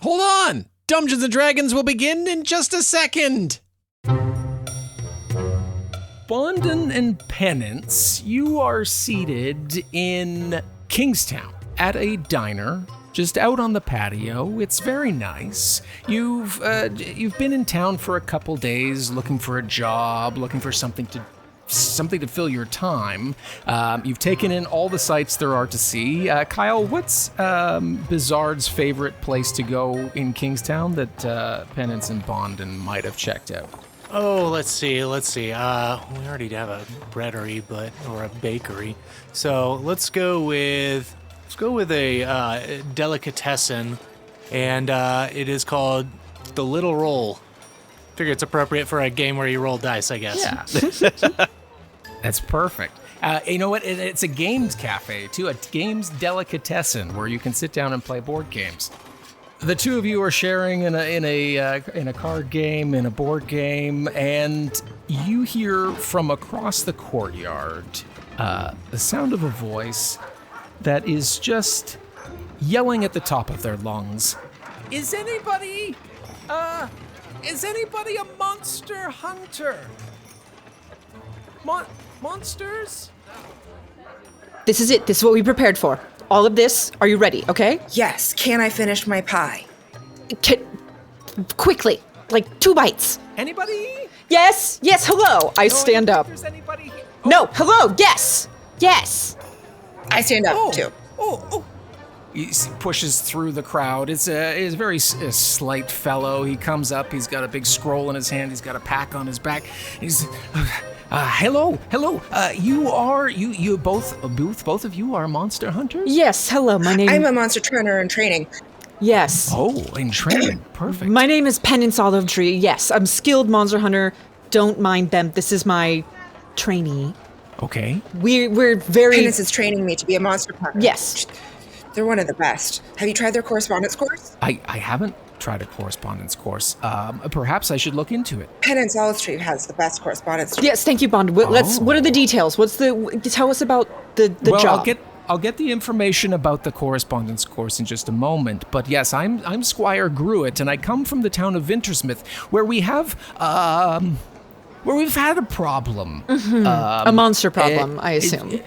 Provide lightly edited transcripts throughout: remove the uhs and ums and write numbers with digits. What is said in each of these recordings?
Hold on! Dungeons and Dragons will begin in just a second! Bondin and Penance, you are seated in Kingstown at a diner just out on the patio. It's very nice. You've been in town for a couple days looking for a job, looking for something to fill your time. You've taken in all the sights there are to see. Kyle, what's Bizard's favorite place to go in Kingstown that Penance and Bondin might have checked out? Oh, let's see. We already have a breadery, or a bakery. So let's go with a delicatessen, and it is called the Little Roll. Figure it's appropriate for a game where you roll dice, I guess. Yeah. That's perfect. You know what? It's a games cafe too, a games delicatessen where you can sit down and play board games. The two of you are sharing in a card game, in a board game, and you hear from across the courtyard the sound of a voice that is just yelling at the top of their lungs. Is anybody a monster hunter? Monsters? This is it. This is what we prepared for. All of this. Are you ready? Okay? Yes. Can I finish my pie? Quickly. Like 2 bites. Anybody? Yes. Yes. Hello. I stand up. There's anybody here? No. Hello. Yes. Yes. I stand up too. Oh. He pushes through the crowd. It's a very slight fellow. He comes up. He's got a big scroll in his hand. He's got a pack on his back. He's... hello. You both of you are monster hunters? Yes, hello, my name... I'm a monster trainer in training. Yes. Oh, in training, perfect. My name is Penance Olive Tree, yes. I'm skilled monster hunter, don't mind them. This is my trainee. Okay. We're very... Penance is training me to be a monster hunter. Yes. They're one of the best. Have you tried their correspondence course? I haven't tried a correspondence course. Perhaps I should look into it. Penance Olive Tree has the best correspondence. Yes, thank you, Bond. What are the details? Tell us about the job. I'll get the information about the correspondence course in just a moment. But yes, I'm Squire Gruitt, and I come from the town of Vintersmouth, where we've had a problem. Mm-hmm. A monster problem, I assume.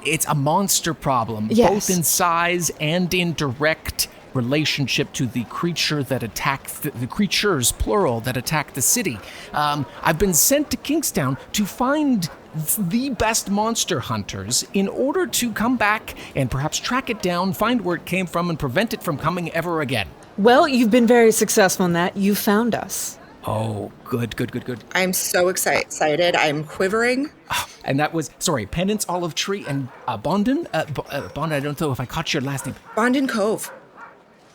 It's a monster problem, yes. Both in size and in direct relationship to the creature that attacked the creatures, plural, that attacked the city. I've been sent to Kingstown to find the best monster hunters in order to come back and perhaps track it down, find where it came from, and prevent it from coming ever again. Well, you've been very successful in that. You found us. Oh, good. I'm so excited. I'm quivering. And that was, Penance Olive Tree and Bondin? Bondin, I don't know if I caught your last name. Bondin Cove.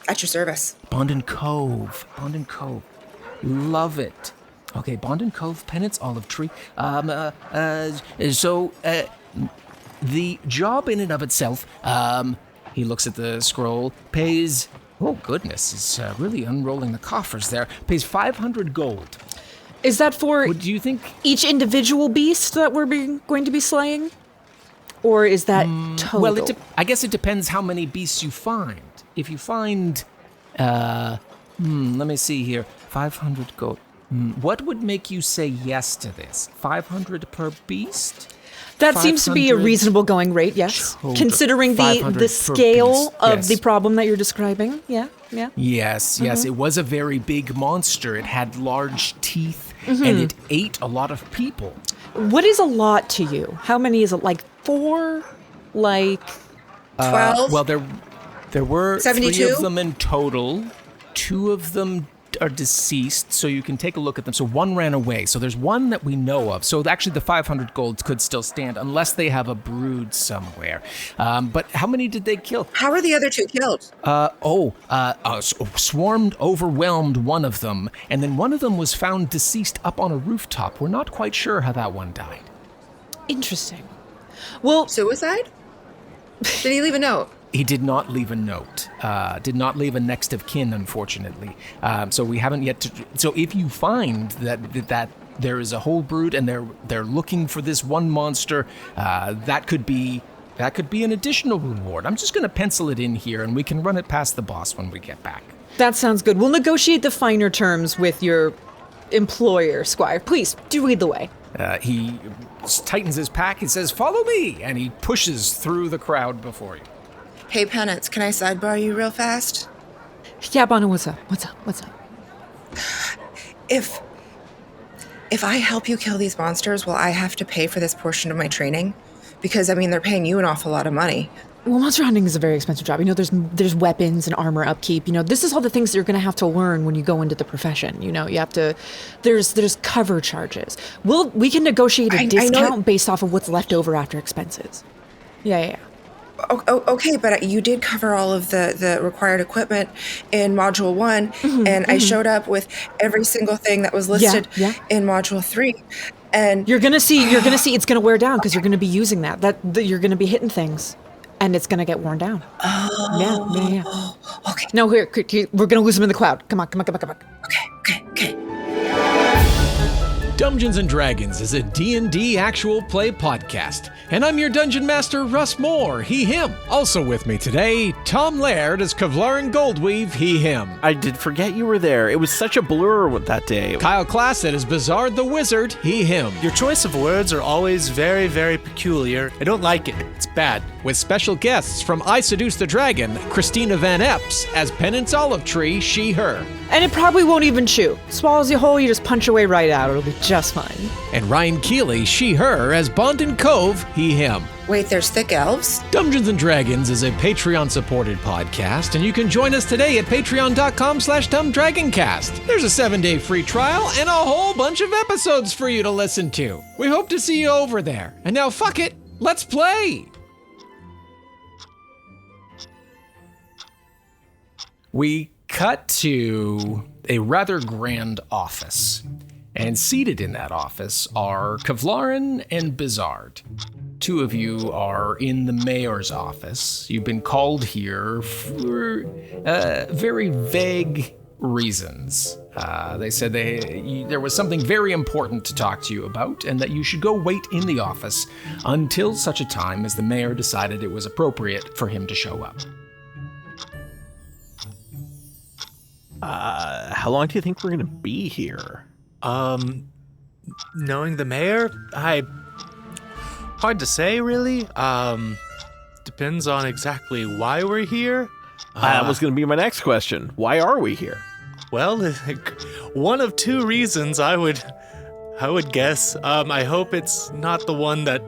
At your service. Bondin Cove. Love it. Okay, Bondin Cove, Penance Olive Tree. So the job in and of itself, he looks at the scroll, pays... Oh, goodness, he's really unrolling the coffers there. Pays 500 gold. Is that for What do you think? Each individual beast that we're going to be slaying? Or is that total? Well, I guess it depends how many beasts you find. If you find, let me see here, 500 gold. What would make you say yes to this? 500 per beast? That seems to be a reasonable going rate, yes. Considering the scale of the problem that you're describing. Yeah. Yes, it was a very big monster. It had large teeth, and it ate a lot of people. What is a lot to you? How many is it? Like 4? Like 12? Well, there were 72? 3 of them in total. 2 of them are deceased, so you can take a look at them. So 1 ran away. So there's 1 that we know of. So actually the 500 golds could still stand unless they have a brood somewhere. But how many did they kill? How are the other 2 killed? Swarmed, overwhelmed one of them, and then one of them was found deceased up on a rooftop. We're not quite sure how that one died. Interesting. Well, Suicide? Did he leave a note? He did not leave a note. Did not leave a next of kin, unfortunately. So we haven't yet to. So if you find that there is a whole brood and they're looking for this one monster, that could be That could be an additional reward. I'm just going to pencil it in here, and we can run it past the boss when we get back. That sounds good. We'll negotiate the finer terms with your employer, Squire. Please, do lead the way. He tightens his pack. He says, "Follow me," and he pushes through the crowd before you. Hey, Penance, can I sidebar you real fast? Yeah, Bono, what's up? What's up? If I help you kill these monsters, will I have to pay for this portion of my training? Because, I mean, they're paying you an awful lot of money. Well, monster hunting is a very expensive job. There's weapons and armor upkeep. This is all the things that you're going to have to learn when you go into the profession. You have to, there's cover charges. We can negotiate a discount based off of what's left over after expenses. Yeah. Okay, but you did cover all of the required equipment in Module 1, and I showed up with every single thing that was listed in Module 3. And you're gonna see it's gonna wear down because you're gonna be using that you're gonna be hitting things, and it's gonna get worn down. Oh, yeah. Okay. No, here, we're gonna lose them in the cloud. Come on. Okay. Dumbgeons and Dragons is a D&D actual play podcast, and I'm your Dungeon Master, Russ Moore, he, him. Also with me today, Tom Laird as Kavlaran Goldweave, he, him. I did forget you were there. It was such a blur with that day. Kyle Classett as Bizard the Wizard, he, him. Your choice of words are always very, very peculiar. I don't like it. It's bad. With special guests from I Seduce the Dragon, Cristina Van Epps as Penance Olive Tree, she, her. And it probably won't even chew. Swallows you whole, you just punch your way right out. It'll be just fine. And Ryan Keely, she, her, as Bondin Cove, he, him. Wait, there's thick elves? Dumbgeons and Dragons is a Patreon-supported podcast, and you can join us today at patreon.com/dumbdragoncast. There's a 7-day free trial and a whole bunch of episodes for you to listen to. We hope to see you over there. And now, fuck it, let's play! We cut to a rather grand office, and seated in that office are Kavlaran and Bizard. Two of you are in the mayor's office. You've been called here for very vague reasons. They said there was something very important to talk to you about, and that you should go wait in the office until such a time as the mayor decided it was appropriate for him to show up. How long do you think we're going to be here? Knowing the mayor, hard to say, really. Depends on exactly why we're here. That was going to be my next question. Why are we here? Well, one of two reasons I would guess. I hope it's not the one that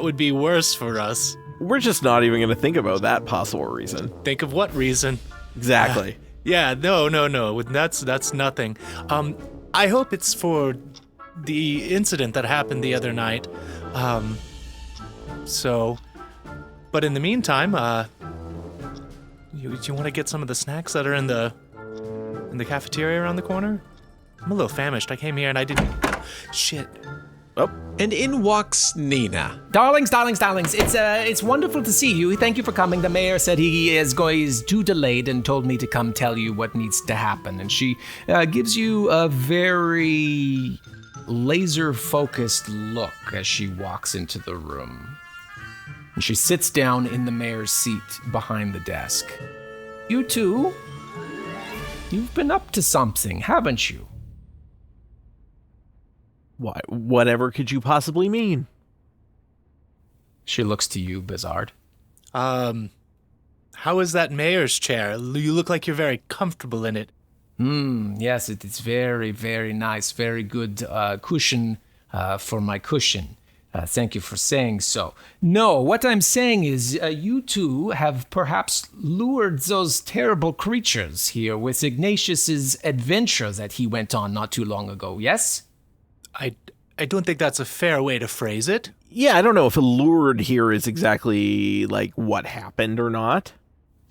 would be worse for us. We're just not even going to think about that possible reason. Think of what reason? Exactly. Yeah, no. That's nothing. I hope it's for the incident that happened the other night. But in the meantime, you want to get some of the snacks that are in the cafeteria around the corner? I'm a little famished. I came here and I didn't. Shit. Oh, and in walks Nina. Darlings, it's wonderful to see you. Thank you for coming. The mayor said he is too delayed and told me to come tell you what needs to happen. And she gives you a very laser-focused look as she walks into the room. And she sits down in the mayor's seat behind the desk. You two, you've been up to something, haven't you? Why, whatever could you possibly mean? She looks to you, Bizard. How is that mayor's chair? You look like you're very comfortable in it. Yes, it's very, very nice. Very good cushion for my cushion. Thank you for saying so. No, what I'm saying is you two have perhaps lured those terrible creatures here with Ignatius's adventure that he went on not too long ago, yes? I don't think that's a fair way to phrase it. Yeah, I don't know if allured here is exactly like what happened or not.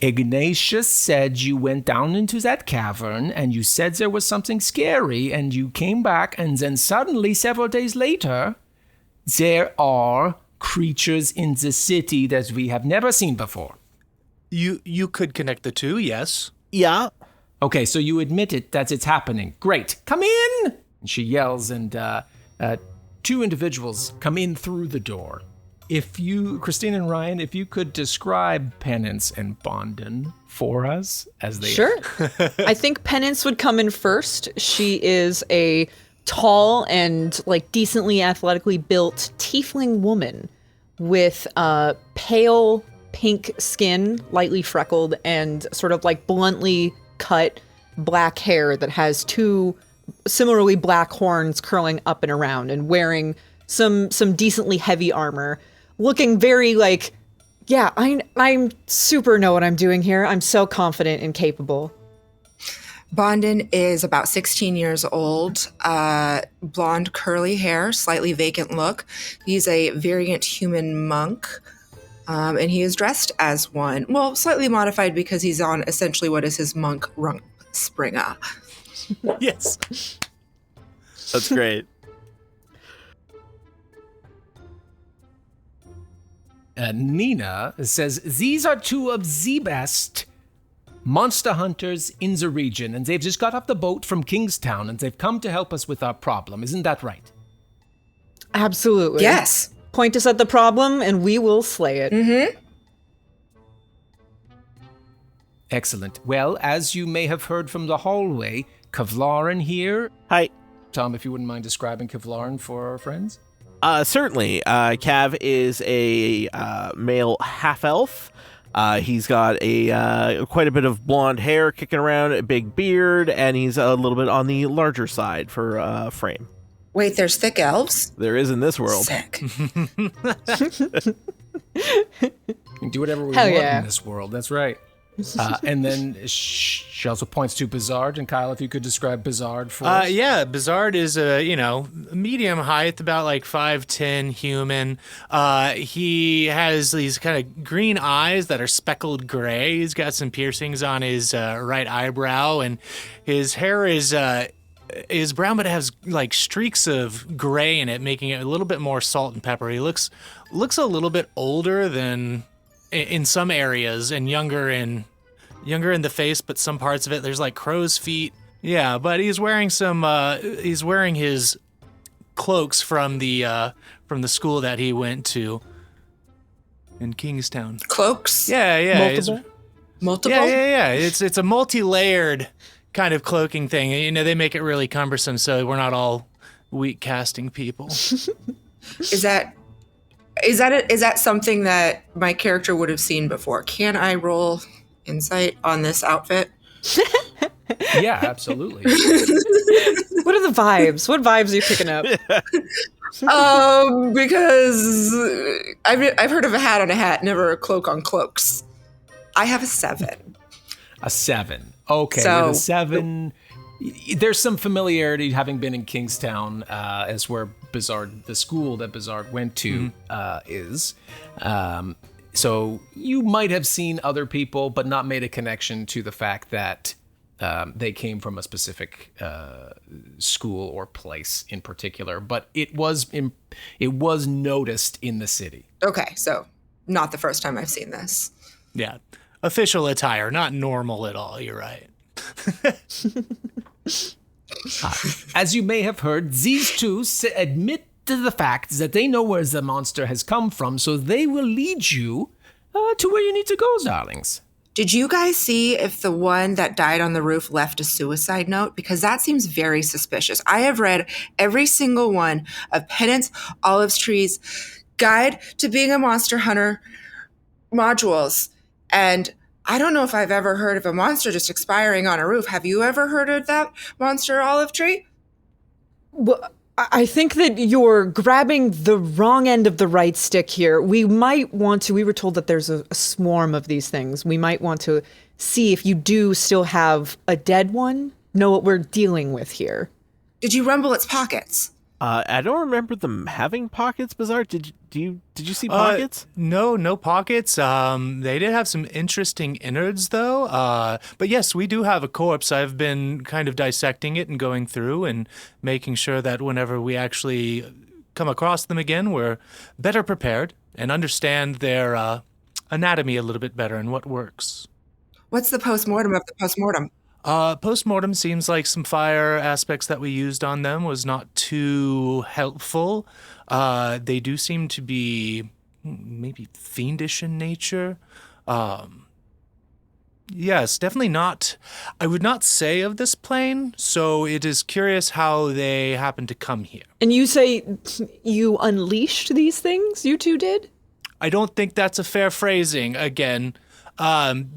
Ignatius said you went down into that cavern and you said there was something scary and you came back and then suddenly several days later there are creatures in the city that we have never seen before. You could connect the two, yes. Yeah. Okay, so you admit it that it's happening. Great. Come in! And she yells, and two individuals come in through the door. If you, Christine and Ryan, if you could describe Penance and Bondin for us as they... Sure. I think Penance would come in first. She is a tall and like decently athletically built tiefling woman with pale pink skin, lightly freckled, and sort of like bluntly cut black hair that has two similarly black horns curling up and around, and wearing some decently heavy armor. Looking very like, yeah, I'm super know what I'm doing here. I'm so confident and capable. Bondin is about 16 years old, blonde curly hair, slightly vacant look. He's a variant human monk, and he is dressed as one. Well, slightly modified because he's on essentially what is his monk Rumspringa. Yes. That's great. Nina says, these are two of the best monster hunters in the region, and they've just got off the boat from Kingstown, and they've come to help us with our problem. Isn't that right? Absolutely. Yes. Point us at the problem, and we will slay it. Mm-hmm. Excellent. Well, as you may have heard from the hallway, Kavlaran here. Hi. Tom, if you wouldn't mind describing Kavlaran for our friends. Certainly. Cav is a male half-elf. He's got a quite a bit of blonde hair kicking around, a big beard, and he's a little bit on the larger side for frame. Wait, there's thick elves? There is in this world. Sick. We can do whatever we Hell want yeah. in this world. That's right. And then she also points to Bizard. And Kyle, if you could describe Bizard for us. Yeah, Bizard is a medium height, about like 5'10" human. He has these kind of green eyes that are speckled gray. He's got some piercings on his right eyebrow, and his hair is brown, but it has like streaks of gray in it, making it a little bit more salt and pepper. He looks a little bit older than in some areas, and younger in the face, but some parts of it there's like crow's feet. Yeah, but he's wearing his cloaks from the school that he went to in Kingstown. Cloaks? Yeah. Multiple? Yeah. It's a multi-layered kind of cloaking thing. You know, they make it really cumbersome so we're not all weak casting people. Is that something that my character would have seen before? Can I roll insight on this outfit? Yeah, absolutely. What are the vibes? What vibes are you picking up? Because I've heard of a hat on a hat, never a cloak on cloaks. I have a 7. A 7. Okay, So- with a 7, there's some familiarity having been in Kingstown, as where Bizard, the school that Bizard went to, is. So you might have seen other people, but not made a connection to the fact that they came from a specific school or place in particular. But it was noticed in the city. Okay, so not the first time I've seen this. Yeah. Official attire, not normal at all, you're right. As you may have heard, these two admit to the fact that they know where the monster has come from, so they will lead you to where you need to go, darlings. Did you guys see if the one that died on the roof left a suicide note? Because that seems very suspicious. I have read every single one of Penance Olive Tree's Guide to Being a Monster Hunter modules, and I don't know if I've ever heard of a monster just expiring on a roof. Have you ever heard of that monster olive tree? Well, I think that you're grabbing the wrong end of the right stick here. We might want to, we were told that there's a swarm of these things. We might want to see if you do still have a dead one, know what we're dealing with here. Did you rumble its pockets? I don't remember them having pockets, Bizarre. Did you see pockets? No pockets. They did have some interesting innards, though. But yes, we do have a corpse. I've been kind of dissecting it and going through and making sure that whenever we actually come across them again, we're better prepared and understand their anatomy a little bit better and what works. What's the postmortem of the postmortem? Post-mortem seems like some fire aspects that we used on them was not too helpful. They do seem to be maybe fiendish in nature. Yes, definitely not. I would not say of this plane, so it is curious how they happened to come here. And you say you unleashed these things? You two did? I don't think that's a fair phrasing. Again,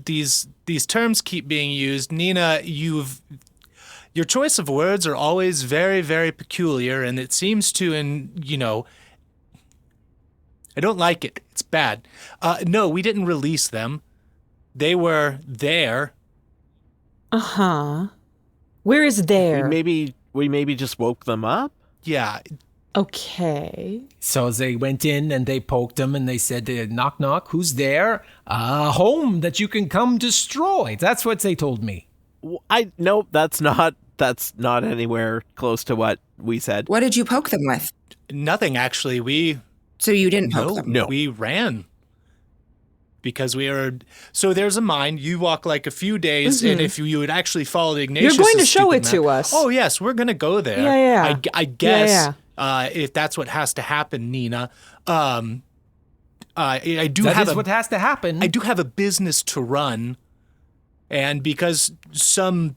these terms keep being used. Nina, your choice of words are always very, very peculiar, and it seems to, I don't like it. It's bad. No, we didn't release them. They were there. Uh-huh. Where is there? We maybe just woke them up? Yeah. Okay. So they went in and they poked them and they said, knock, knock, who's there? A home that you can come destroy. That's what they told me. Nope, that's not anywhere close to what we said. What did you poke them with? Nothing, actually. So you didn't poke them? No. We ran. Because so there's a mine. You walk like a few days, and if you would actually follow Ignatius, you're going to show it to us. Oh yes, we're going to go there. Yeah. I guess if that's what has to happen, Nina. I do That have is what has to happen. I do have a business to run, and because some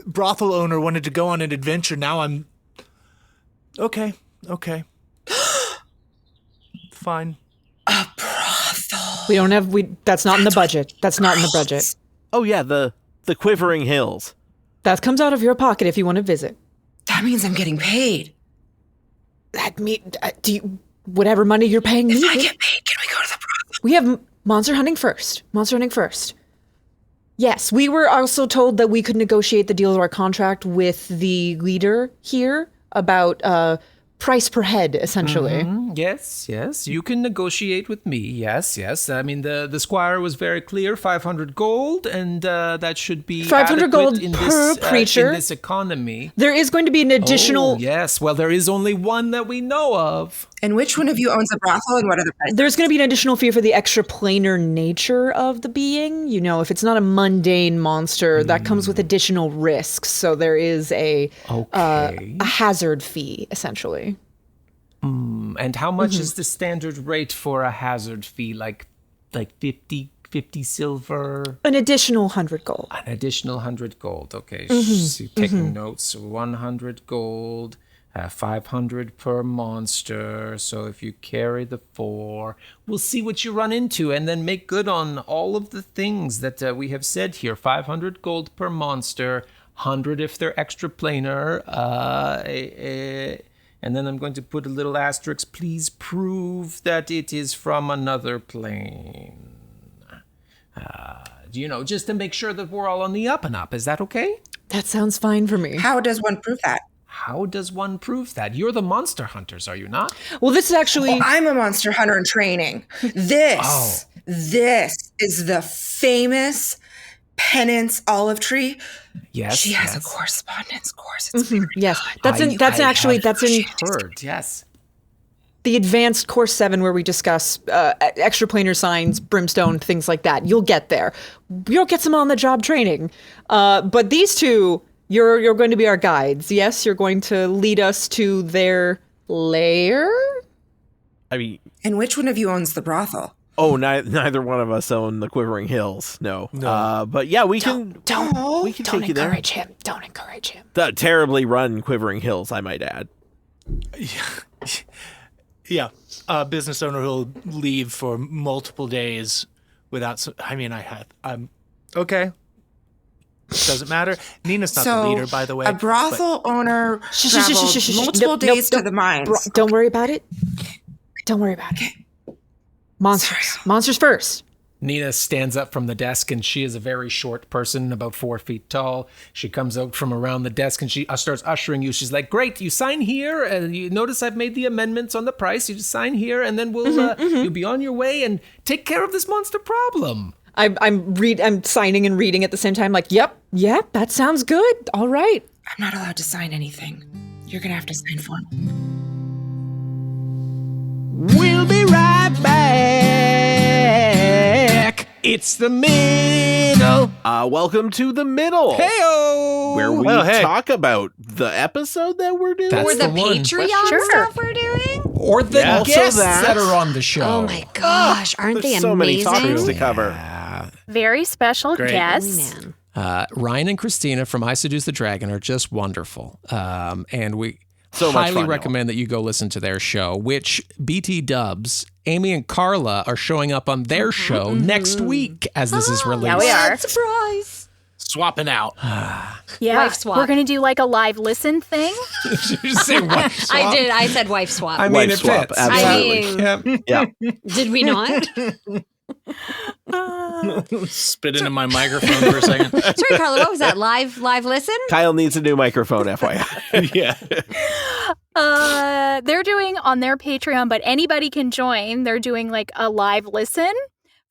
brothel owner wanted to go on an adventure, now I'm okay. Fine. A brothel. That's not in the budget. That's not in the budget. Oh yeah, the Quivering Hills. That comes out of your pocket if you want to visit. That means I'm getting paid. Whatever money you're paying me. If I get paid, can we go to the brothel? We have monster hunting first. Yes, we were also told that we could negotiate the deal of our contract with the leader here about price per head, essentially. Yes. You can negotiate with me. Yes. I mean, the squire was very clear, 500 gold, and that should be 500 gold in per creature. In this economy. There is going to be an additional... Oh, yes. Well, there is only one that we know of. And which one of you owns a brothel, and what are the prices? There's going to be an additional fee for the extra planar nature of the being. If it's not a mundane monster, that comes with additional risks. So there is a hazard fee, essentially. And how much is the standard rate for a hazard fee? Like 50 silver? An additional 100 gold. An additional 100 gold. Okay. So taking notes. 100 gold. 500 per monster. So if you carry the 4, we'll see what you run into and then make good on all of the things that we have said here. 500 gold per monster, 100 if they're extra planar. And then I'm going to put a little asterisk. Please prove that it is from another plane. Just to make sure that we're all on the up and up. Is that okay? That sounds fine for me. How does one prove that? How does one prove that? You're the monster hunters, are you not? Well, this is actually... Well, I'm a monster hunter in training. This is the famous penance olive tree. Yes. She has a correspondence course. It's very yes. good. That's in heard, yes. the advanced course 7 where we discuss extraplanar signs, brimstone, things like that. You'll get there. You'll get some on-the-job training. But these two, you're going to be our guides. Yes, you're going to lead us to their lair? I mean... And which one of you owns the brothel? Oh, neither one of us own the Quivering Hills. No. But yeah, we can take you there. Don't encourage him. The terribly run Quivering Hills, I might add. Yeah. Business owner who'll leave for multiple days without... I'm... Okay. Doesn't matter. Nina's not the leader, by the way. A brothel owner traveled multiple days to the mines. Don't worry about it. Don't worry about it. Monsters first. Nina stands up from the desk, and she is a very short person, about 4 feet tall. She comes out from around the desk, and she starts ushering you. She's like, great, you sign here, and you notice I've made the amendments on the price. You just sign here, and then you'll be on your way and take care of this monster problem. I'm signing and reading at the same time, like, yep, that sounds good. All right. I'm not allowed to sign anything. You're going to have to sign for me. We'll be right back. It's the middle. Welcome to the middle. Hey-o! Where we talk about the episode that we're doing. That's or the one. Patreon stuff we're doing. or the Yeah. Also guests that. that are on the show. Oh my gosh, aren't they There's so many topics to amazing? cover. Very special Great. Oh, guests. man. Ryan and Cristina from I Seduce the Dragon are just wonderful. And we So much highly fun, recommend that you go listen to their show, which BT dubs, Amy and Carla are showing up on their show next week as this is released. Yeah, we are. Surprise. Swapping out. Yeah, Wife swap. we're gonna do like a live listen thing. Did you say wife swap? I did. I said wife swap. I mean, Wife it swap, fits. absolutely. I mean, Yeah. Yeah. did we not? Spit into my microphone for a second. Sorry, Carla. What was that? Live listen? Kyle needs a new microphone, FYI. Yeah. They're doing on their Patreon, but anybody can join. They're doing like a live listen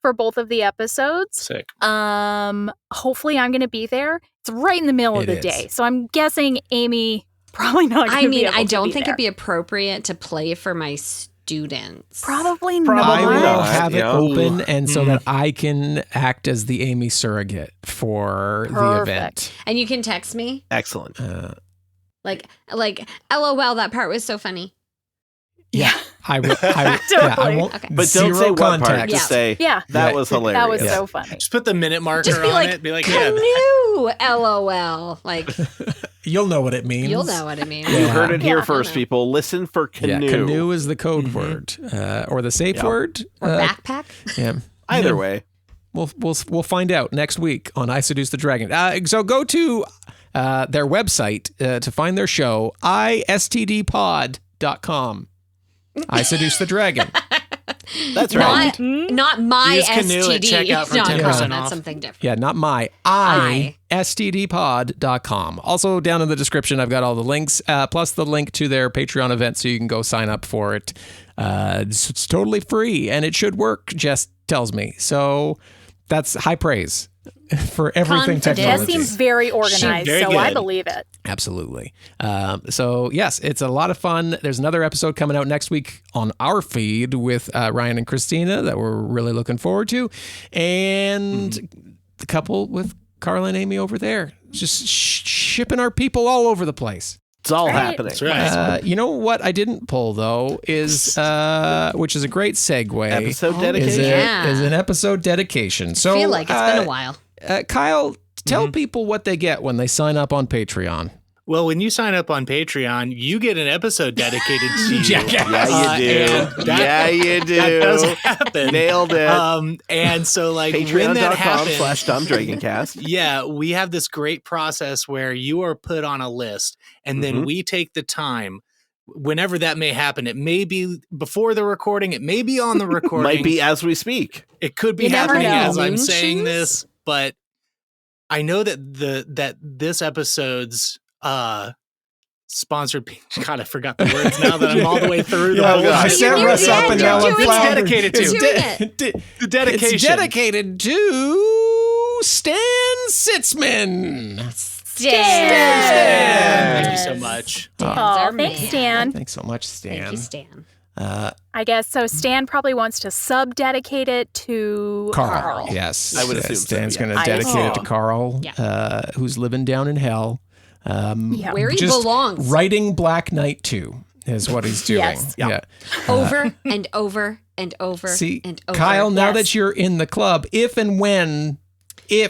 for both of the episodes. Sick. Hopefully I'm gonna be there. It's right in the middle of It the is. day, so I'm guessing Amy probably not. Gonna I be mean, able I to don't be think there. it'd be appropriate to play for my students. Probably I Probably will not, have it yeah. open, and so that I can act as the Amy surrogate for the Perfect. event. And you can text me Excellent. like, LOL. That part was so funny. Yeah, I will. I Totally. won't. Okay. But don't say zero what part. contact. Just say, Yeah. that Yeah. was hilarious. That was Yeah. so funny. Just put the minute marker Just be on like, it. Be like, yeah. canoe, LOL. Like, You'll know what it means. you'll know what I mean. You heard it here Yeah. first, people. Listen for canoe. Yeah, canoe is the code word, or the safe Yep. word. Or backpack. Yeah. Either way. We'll find out next week on I Seduce the Dragon. So go to their website to find their show, istdpod.com. I Seduce the Dragon. That's right. Not my Use Canoe at STD. checkout for No, 10% that's off. something different. Yeah, not my. istdpod.com. Also, down in the description, I've got all the links, plus the link to their Patreon event, so you can go sign up for it. It's totally free, and it should work, Jess tells me. So that's high praise for everything Confident. Jess technology. seems very organized, very so I good. believe it. Absolutely. So, yes, it's a lot of fun. There's another episode coming out next week on our feed with Ryan and Cristina that we're really looking forward to. And the couple with Carla and Amy over there, just shipping our people all over the place. It's all Right. happening. That's right. You know what I didn't pull, though, is, which is a great segue. Episode Is, dedication. Yeah. is an episode dedication. So, I feel like it's been a while. Kyle, tell people what they get when they sign up on Patreon. Well, when you sign up on Patreon, you get an episode dedicated to you. Jackass. Yeah, you do. and that- Yeah, you do. That does happen. Nailed it. And so, like, when that happens, Patreon.com/DumbDragonCast. yeah, we have this great process where you are put on a list, and then we take the time. Whenever that may happen, it may be before the recording, it may be on the recording. Might be as we speak. It could be You never happening know. as I'm Moon saying shoes? this, but I know that this episode's sponsored. God, I forgot the words now that I'm all the way through the whole. I set You Russ did, up and you're now I'm doing it. floundering. Dedicated to. It's Doing The dedication. It's dedicated to Stan Sitzman. Thank you so much. Oh, our thanks, man. Stan. Thanks so much, Stan. Thank you, Stan. I guess so. Stan probably wants to sub-dedicate it to Carl. Yes. I would assume so, Stan's yeah. going to I dedicate it to assume. Carl, Yeah. who's living down in hell. Yeah. Where he Just belongs. writing Black Knight 2 is what he's doing. Yes. Yeah. Over and over and over See, and over. Kyle, now Yes. that you're in the club,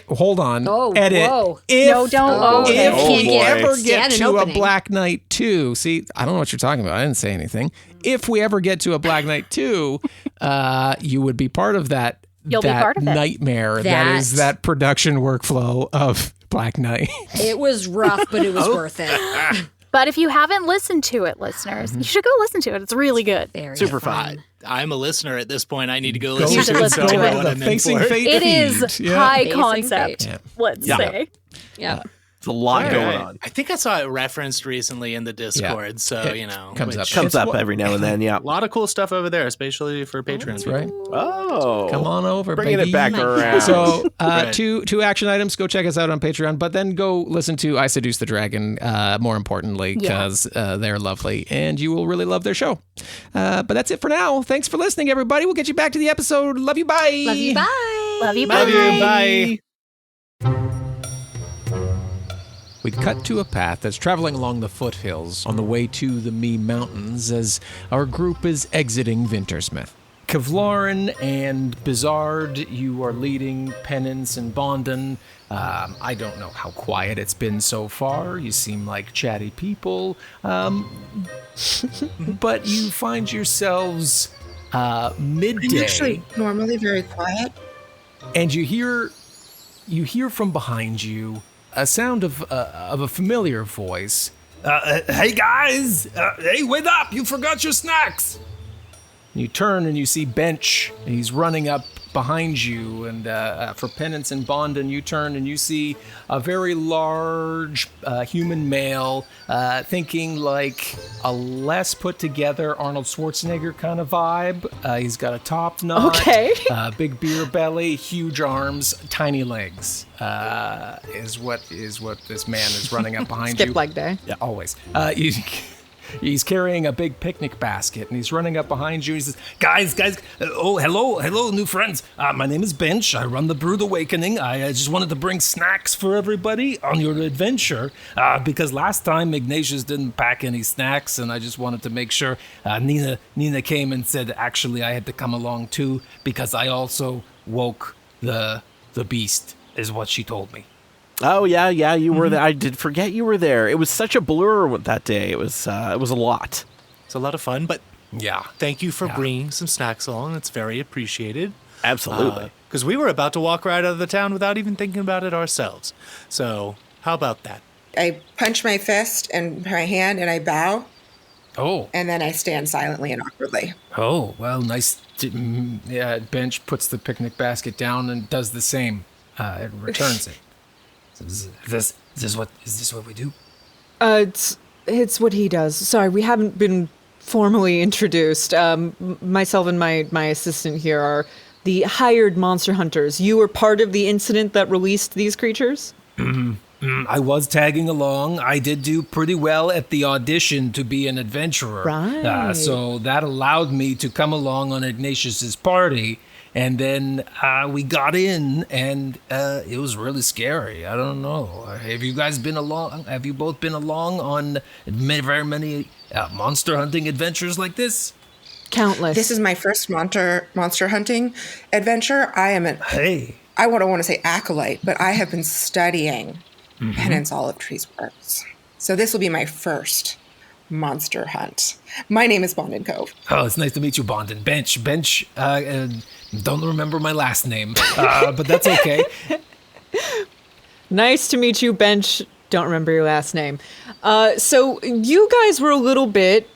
hold on, Oh, edit. whoa. If, No, don't. Oh, Okay. if Oh, we boy. ever Stan get an to a opening. Black Knight 2, see, I don't know what you're talking about. I didn't say anything. If we ever get to a Black Knight 2, you would be part of that. You'll be that part of it. nightmare that That- is that production workflow of Black Knight. It was rough, but it was worth it. But if you haven't listened to it, listeners, you should go listen to it. It's really good. Very Super fun. I'm a listener at this point. I need to go Go listen should to it. listen So to I it. know what the I'm in Facing for. Fate It feed. is Yeah. high Facing concept, fate. let's Yeah. say. Yeah. It's a lot All going right. on. I think I saw it referenced recently in the Discord. So, It comes up. Comes up every now and then, yeah. A lot of cool stuff over there, especially for patrons. That's right. Oh. Come on over, Bringing baby. it back around. So, Right. two action items. Go check us out on Patreon, but then go listen to I Seduce the Dragon. More importantly, because they're lovely and you will really love their show. But that's it for now. Thanks for listening, everybody. We'll get you back to the episode. Love you. Bye. Love you. Bye. Love you. Love Bye. you. Bye. We cut to a path that's traveling along the foothills on the way to the Mee Mountains as our group is exiting Vintersmouth. Kavlaran and Bizard, you are leading Penance and Bondon. I don't know how quiet it's been so far. You seem like chatty people. But you find yourselves midday. I'm actually normally very quiet. And you hear from behind you a sound of a familiar voice. Hey guys! Hey, wait up! You forgot your snacks! You turn and you see Bench. He's running up behind you, and for Penance and Bondon, you turn and you see a very large human male, thinking like a less put together Arnold Schwarzenegger kind of vibe. He's got a top knot, big beer belly, huge arms, tiny legs. Is what this man is running up behind you. Skip leg day. Yeah, always. He's carrying a big picnic basket, and he's running up behind you. He says, guys, hello, new friends. My name is Bench. I run the Brood Awakening. I just wanted to bring snacks for everybody on your adventure, because last time Ignatius didn't pack any snacks, and I just wanted to make sure. Nina came and said, actually, I had to come along too, because I also woke the beast, is what she told me. Oh yeah, you were there. I did forget you were there. It was such a blur that day. It was a lot. It's a lot of fun, but yeah, thank you for bringing some snacks along. It's very appreciated. Absolutely. Because we were about to walk right out of the town without even thinking about it ourselves. So how about that? I punch my fist and my hand and I bow. Oh. And then I stand silently and awkwardly. Oh, well, nice. Bench puts the picnic basket down and does the same. It returns it. Is this what we do? It's what he does. Sorry, we haven't been formally introduced. Myself and my assistant here are the hired monster hunters. You were part of the incident that released these creatures? I was tagging along. I did do pretty well at the audition to be an adventurer. Right. So that allowed me to come along on Ignatius's party. And then we got in, and it was really scary. I don't know. Have you guys been along? Have you both been along on very many monster hunting adventures like this? Countless. This is my first monster hunting adventure. I am I don't want to say acolyte, but I have been studying Penance Olive Tree's works. So this will be my first monster hunt. My name is Bondon Cove. Oh, it's nice to meet you, Bondon. Bench. Don't remember my last name, but that's okay. Nice to meet you, Bench. Don't remember your last name. So you guys were a little bit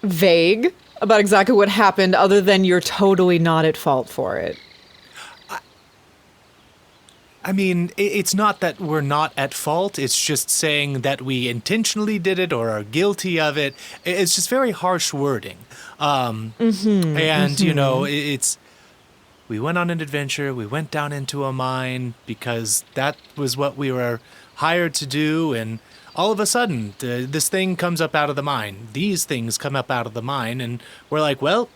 vague about exactly what happened, other than you're totally not at fault for it. I mean, it's not that we're not at fault. It's just saying that we intentionally did it or are guilty of it. It's just very harsh wording. You know, we went on an adventure. We went down into a mine because that was what we were hired to do. And all of a sudden, this thing comes up out of the mine. These things come up out of the mine. And we're like, well,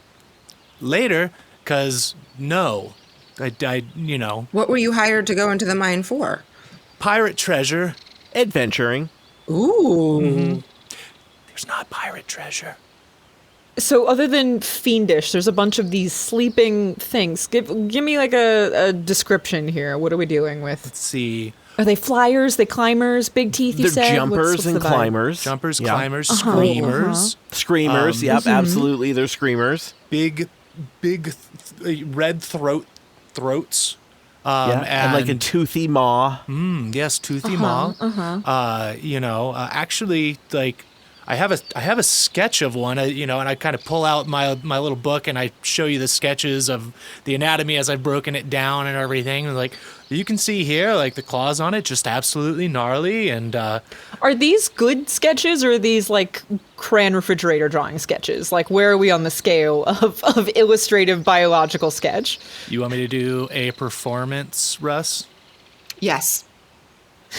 later, because no. You know. What were you hired to go into the mine for? Pirate treasure. Adventuring. Ooh. There's not pirate treasure. So other than fiendish, there's a bunch of these sleeping things. Give me like a description here. What are we dealing with? Let's see. Are they flyers? They climbers? Big teeth, you They're said? jumpers What's and the vibe? climbers. Jumpers, Yeah. climbers, screamers. Screamers, yep, absolutely. They're screamers. Big red throats. And like a toothy maw. Yes, toothy maw. You know, actually, like I have a sketch of one. You know, and I kind of pull out my little book and I show you the sketches of the anatomy as I've broken it down and everything. And like you can see here, like the claws on it, just absolutely gnarly. And Are these good sketches, or are these like crayon refrigerator drawing sketches? Like, where are we on the scale of illustrative biological sketch? you want me to do a performance, Russ? Yes.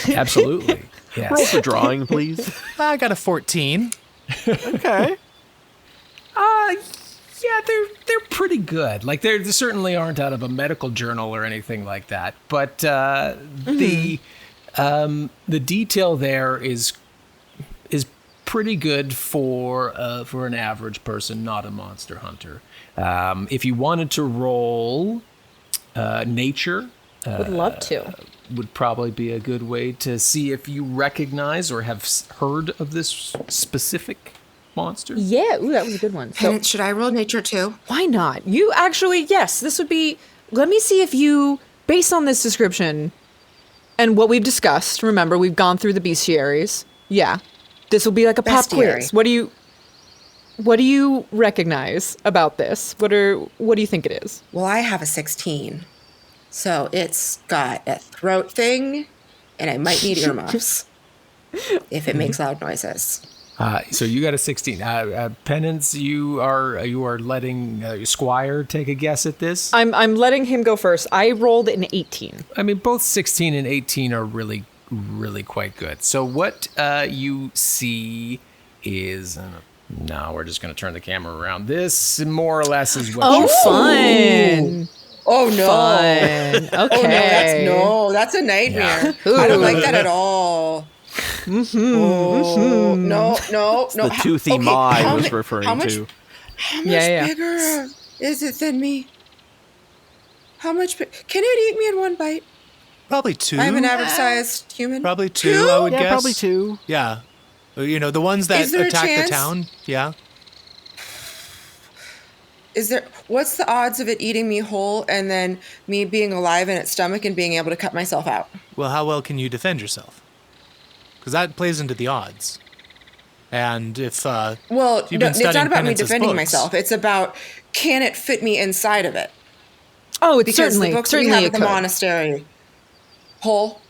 Absolutely. Yes. Roll for drawing, please. I got a 14. Okay. Yeah, they're pretty good. Like they certainly aren't out of a medical journal or anything like that. But the The detail there is pretty good for an average person, not a monster hunter. If you wanted to roll nature, Would love to. would probably be a good way to see if you recognize or have heard of this specific monster. Yeah, ooh, that was a good one. So Penance, should I roll nature too? why not? You actually, yes, this would be. Let me see if you, based on this description and what we've discussed. Remember, we've gone through the bestiaries. Yeah, this will be like a pop Bestiary. quiz. What do you recognize about this? What do you think it is? Well, I have a 16. So it's got a throat thing, and I might need earmuffs if it makes loud noises. So you got a 16. Penance, you are letting Squire take a guess at this. I'm letting him go first. I rolled an 18. I mean, both 16 and 18 are really, really quite good. So what you see is... no, we're just going to turn the camera around. This more or less is what you Fun. Oh no! Fun. Okay. That's a nightmare. I don't like that at all. Oh, no. The toothy maw I was referring to. How much Yeah. bigger is it than me? How much? Can it eat me in one bite? Probably 2. I'm an average-sized human. Probably 2, I would Yeah, guess. probably 2. Yeah. You know, the ones that Is there a attack the chance? town. Yeah. What's the odds of it eating me whole and then me being alive in its stomach and being able to cut myself out? Well, how well can you defend yourself? Because that plays into the odds. And if Well, you've been it's not studying about me Penance's defending books- myself. It's about, can it fit me inside of it? Oh, it's Because certainly the books we have certainly at it the could. monastery, whole.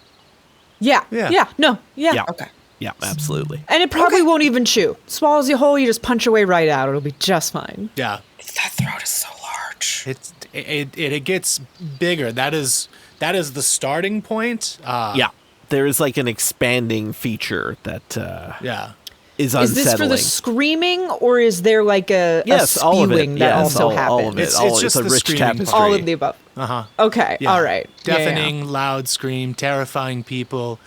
Yeah. Yeah. Yeah. No. Yeah. Yeah. Okay. Yeah, absolutely. And it probably won't even chew. Swallows you whole, you just punch your way right out. It'll be just fine. Yeah, That throat is so large. it gets bigger. That is the starting point. Yeah. There is like an expanding feature that Yeah. is Is unsettling. this for the screaming, or is there like a Yes, spewing all of it. that Yes, also all happens? of it. It's just a the rich screaming tapestry. part. All of the above. Uh-huh. Okay. Yeah. All right. Yeah, yeah. Deafening, loud scream, terrifying people.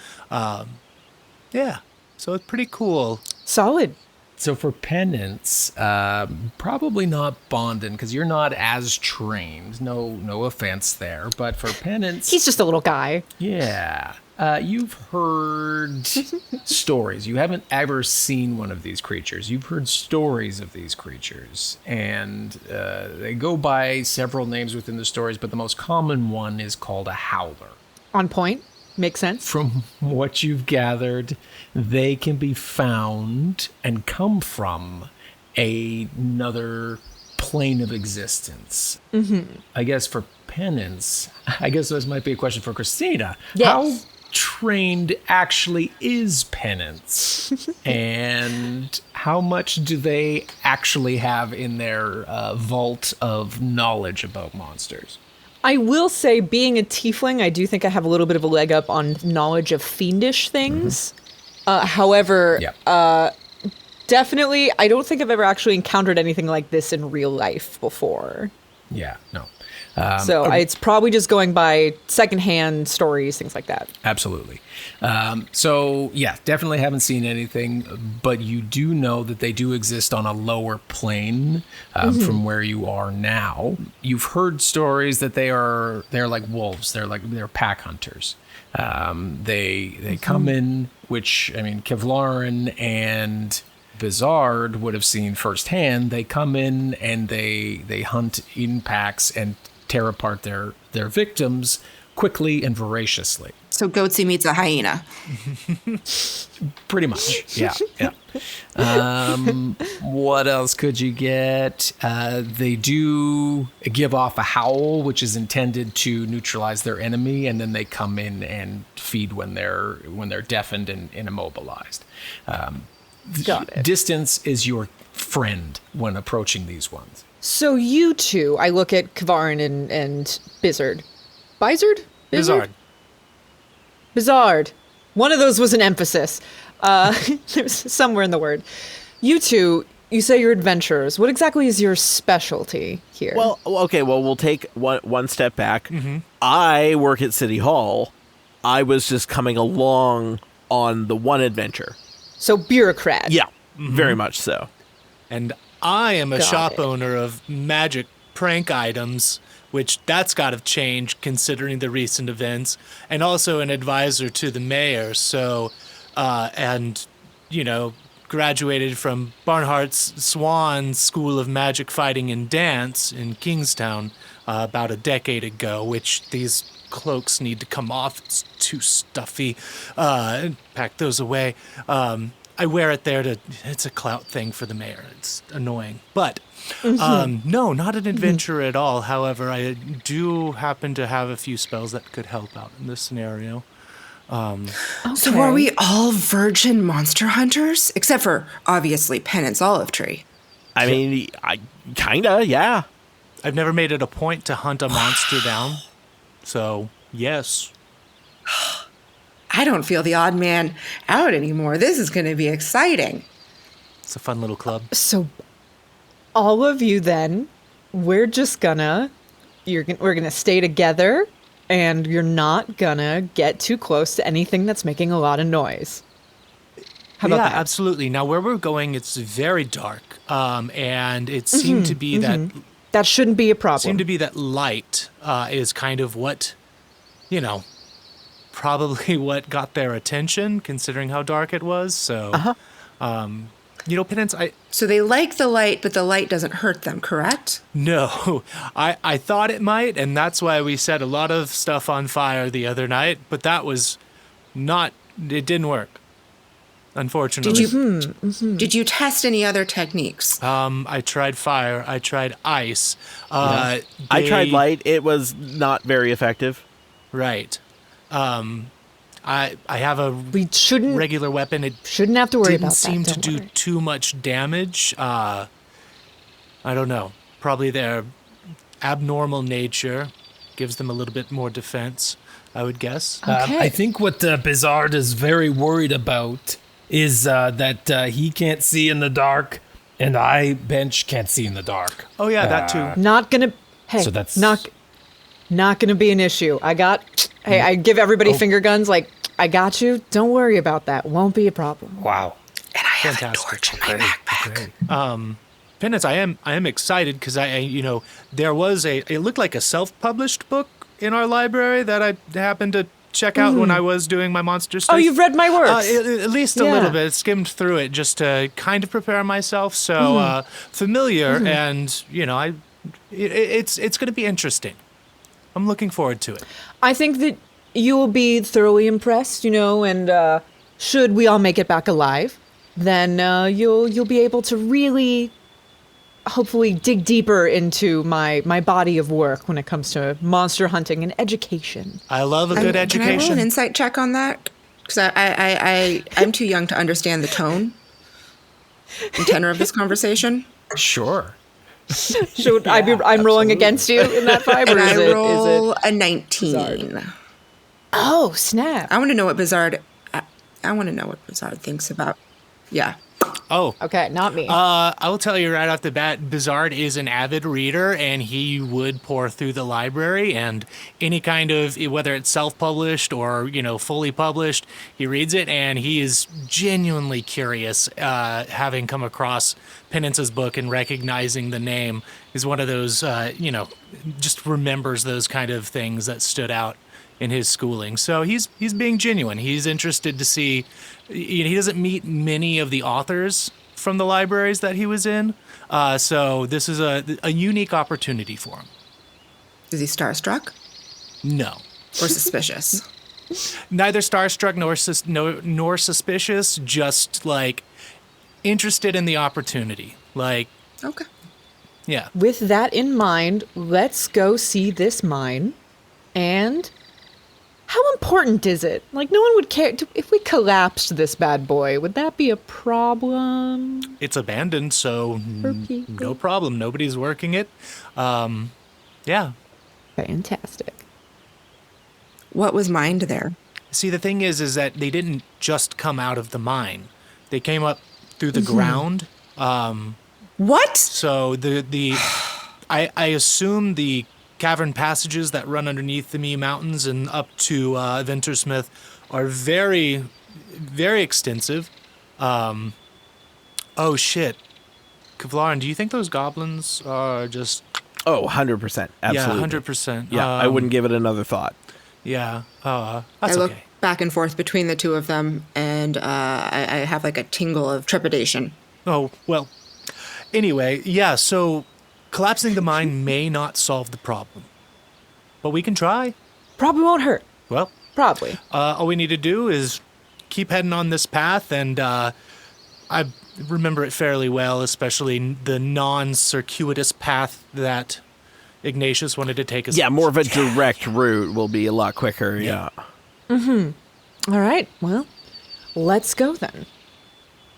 Yeah. So it's pretty cool. Solid. So for Penance, probably not Bondin, because you're not as trained. No offense there, but for Penance, He's just a little guy. yeah, you've heard stories. You haven't ever seen one of these creatures. You've heard stories of these creatures, and they go by several names within the stories, but the most common one is called a howler. On point. Makes sense. From what you've gathered, they can be found and come from another plane of existence. Mm-hmm. I guess for Penance, I guess this might be a question for Cristina. Yes. How trained actually is Penance? And how much do they actually have in their vault of knowledge about monsters? I will say, being a tiefling, I do think I have a little bit of a leg up on knowledge of fiendish things. However, Yeah. definitely, I don't think I've ever actually encountered anything like this in real life before. Yeah, no. So it's probably just going by secondhand stories, things like that. Absolutely. So, yeah, definitely haven't seen anything, but you do know that they do exist on a lower plane from where you are now. You've heard stories that they're like wolves. They're pack hunters. They come in, which, I mean, Kavlaran and Bizard would have seen firsthand. They come in and they hunt in packs and tear apart their victims quickly and voraciously. So Goatsy meets a hyena. Pretty much, yeah. What else could you get? They do give off a howl, which is intended to neutralize their enemy, and then they come in and feed when they're deafened and immobilized. Got it. Distance is your friend when approaching these ones. So you two, I look at Kavarin and Bizard. Bizard? Bizarre. Bizard. One of those was an emphasis. There's somewhere in the word. You two, you say you're adventurers. What exactly is your specialty here? Well, okay, we'll take one step back. I work at City Hall, I was just coming along on the one adventure. So bureaucrat. Yeah, very much so. And I am a Got shop it. owner of magic prank items, which that's got to change considering the recent events, and also an advisor to the mayor. So, and, you know, graduated from Barnhart's Swan School of Magic Fighting and Dance in Kingstown about a decade ago, which these cloaks need to come off. It's too stuffy. Pack those away. I wear it there it's a clout thing for the mayor. It's annoying. But no, not an adventure at all. However, I do happen to have a few spells that could help out in this scenario. So are we all virgin monster hunters? Except for, obviously, Penance Olive Tree. I mean, kinda, yeah. I've never made it a point to hunt a monster down. So, yes. I don't feel the odd man out anymore. This is going to be exciting. It's a fun little club. So all of you then, we're gonna stay together, and you're not gonna get too close to anything that's making a lot of noise. How about yeah, that? absolutely. Now, where we're going, it's very dark. And it seemed to be That shouldn't be a problem. seemed to be that light is kind of what, probably what got their attention, considering how dark it was. So, Penance, So they like the light, but the light doesn't hurt them, correct? no, I thought it might, and that's why we set a lot of stuff on fire the other night, but that was it didn't work, unfortunately. Did you test any other techniques? I tried fire, I tried ice. I tried light. It was not very effective. Right. I have a We shouldn't regular weapon. It shouldn't have to worry didn't about seem that. to Don't do worry. too much damage. I don't know. Probably their abnormal nature gives them a little bit more defense, I would guess. Okay. I think what Bizard is very worried about is that he can't see in the dark, and I, Bench, can't see in the dark. Oh yeah, that too. Not gonna. Hey, So that's- not gonna be an issue. I give everybody finger guns. Like, I got you. Don't worry about that. Won't be a problem. Wow. And I have Fantastic. a torch in my backpack. Penance, I am excited because there was it looked like a self-published book in our library that I happened to check out when I was doing my monster stuff. Oh, you've read my works. At least a Yeah. little bit. Skimmed through it just to kind of prepare myself. So familiar, and it's going to be interesting. I'm looking forward to it. I think that you will be thoroughly impressed, and should we all make it back alive, then you'll be able to really, hopefully, dig deeper into my body of work when it comes to monster hunting and education. I love a good Can I roll education. an insight check on that? Because I'm too young to understand the tone and tenor of this conversation. Sure. Should I'm rolling against you in that five, or And is I it? roll a 19. Oh, snap! I want to know what Bizard. I want to know what Bizard thinks about. Yeah. Oh, Okay, not me. I will tell you right off the bat, Bizard is an avid reader, and he would pour through the library, and any kind of, whether it's self-published or, fully published, he reads it, and he is genuinely curious, having come across Penance's book and recognizing the name. He's one of those, just remembers those kind of things that stood out in his schooling. So he's being genuine. He's interested to see, he doesn't meet many of the authors from the libraries that he was in. So this is a unique opportunity for him. Is he starstruck No. or suspicious? Neither starstruck nor suspicious, just like interested in the opportunity. Like, Okay. yeah. With that in mind, let's go see this mine. And how important is it? Like, no one would care. If we collapsed this bad boy, would that be a problem? It's abandoned, so For people. no problem. Nobody's working it. Yeah. Fantastic. What was mined there? See, the thing is that they didn't just come out of the mine. They came up through the ground. What? So I assume the cavern passages that run underneath the Mee Mountains and up to Vintersmouth are very, very extensive. Oh, shit. Kavlaran, do you think those goblins are just... Oh, 100%. Absolutely. Yeah, 100%. Yeah, I wouldn't give it another thought. Yeah. That's I look okay. back and forth between the two of them, and I have like a tingle of trepidation. Oh, well. Anyway, yeah, so collapsing the mine may not solve the problem. But we can try. Probably won't hurt. Well, Probably. all we need to do is keep heading on this path, and I remember it fairly well, especially the non-circuitous path that Ignatius wanted to take us. Yeah, more of a direct route will be a lot quicker. Yeah. All right. Well, let's go then.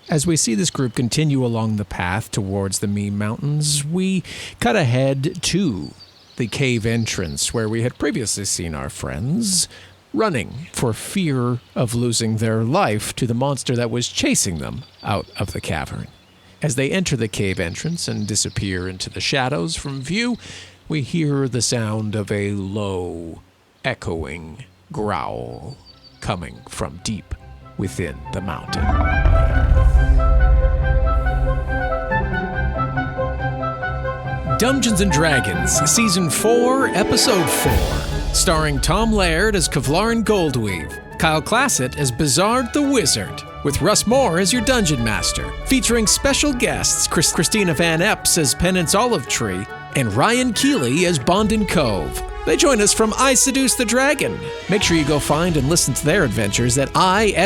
As we see this group continue along the path towards the Mee Mountains, we cut ahead to the cave entrance where we had previously seen our friends running for fear of losing their life to the monster that was chasing them out of the cavern. As they enter the cave entrance and disappear into the shadows from view, we hear the sound of a low, echoing growl coming from deep within the mountain. Dungeons and Dragons, Season 4, Episode 4, starring Tom Laird as Kavlaran Goldweave, Kyle Classett as Bizard the Wizard, with Russ Moore as your Dungeon Master, featuring special guests Cristina Van Epps as Penance Olive Tree, and Ryan Keely as Bondin Cove. They join us from I Seduce the Dragon. Make sure you go find and listen to their adventures at istdpod.com.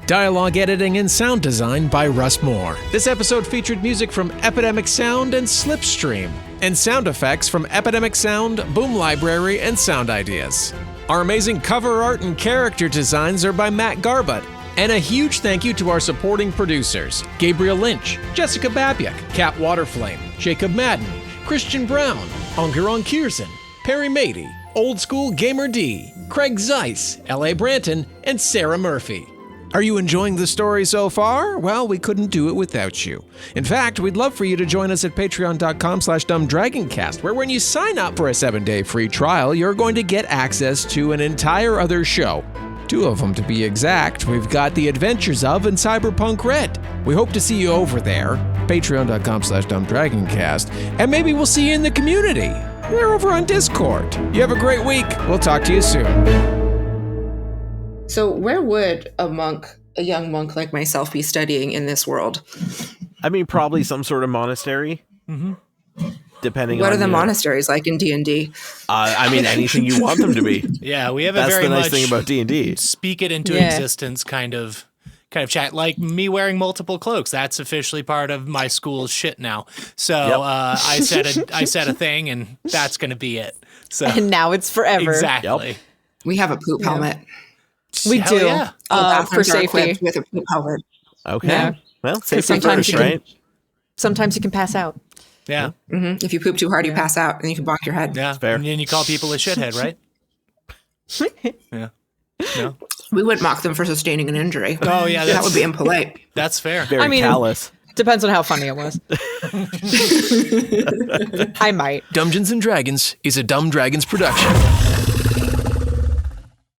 Dialogue editing and sound design by Russ Moore. This episode featured music from Epidemic Sound and Slipstream, and sound effects from Epidemic Sound, Boom Library, and Sound Ideas. Our amazing cover art and character designs are by Matt Garbutt. And a huge thank you to our supporting producers, Gabriel Lynch, Jessica Babiak, Kat Waterflame, Jacob Madden, Christian Brown, Ongeron Kiersen, Perry Mady, Old School Gamer D, Craig Zeiss, L.A. Branton, and Sarah Murphy. Are you enjoying the story so far? Well, we couldn't do it without you. In fact, we'd love for you to join us at patreon.com/dumbdragoncast, where when you sign up for a 7-day free trial, you're going to get access to an entire other show. 2 of them to be exact. We've got The Adventures of and Cyberpunk Red. We hope to see you over there, patreon.com/dumbdragoncast, and maybe we'll see you in the community. They're over on Discord. You have a great week. We'll talk to you soon. So where would a young monk like myself be studying in this world? I mean, probably some sort of monastery. Mm-hmm. Depending What on are the monasteries like in D&D? I mean, anything you want them to be. Yeah, we have That's a very the nice much thing about D&D. speak it into Yeah. existence kind of chat. Like me wearing multiple cloaks. That's officially part of my school's shit now. So Yep. I said a thing, and that's going to be it. So And now it's forever. exactly. Yep. We have a poop helmet. We Hell do. yeah. All For bathrooms are safety. equipped with a poop helmet. Okay. Yeah. Well, safety sometimes first, you can- right? Sometimes you can pass out. Yeah. If you poop too hard, you pass out and you can bonk your head. Yeah. fair. And then you call people a shithead, right? Yeah. No. We would mock them for sustaining an injury. Oh, yeah. That would be impolite. That's fair. Very I mean- callous. Depends on how funny it was. I might. Dungeons and Dragons is a Dumb Dragons production.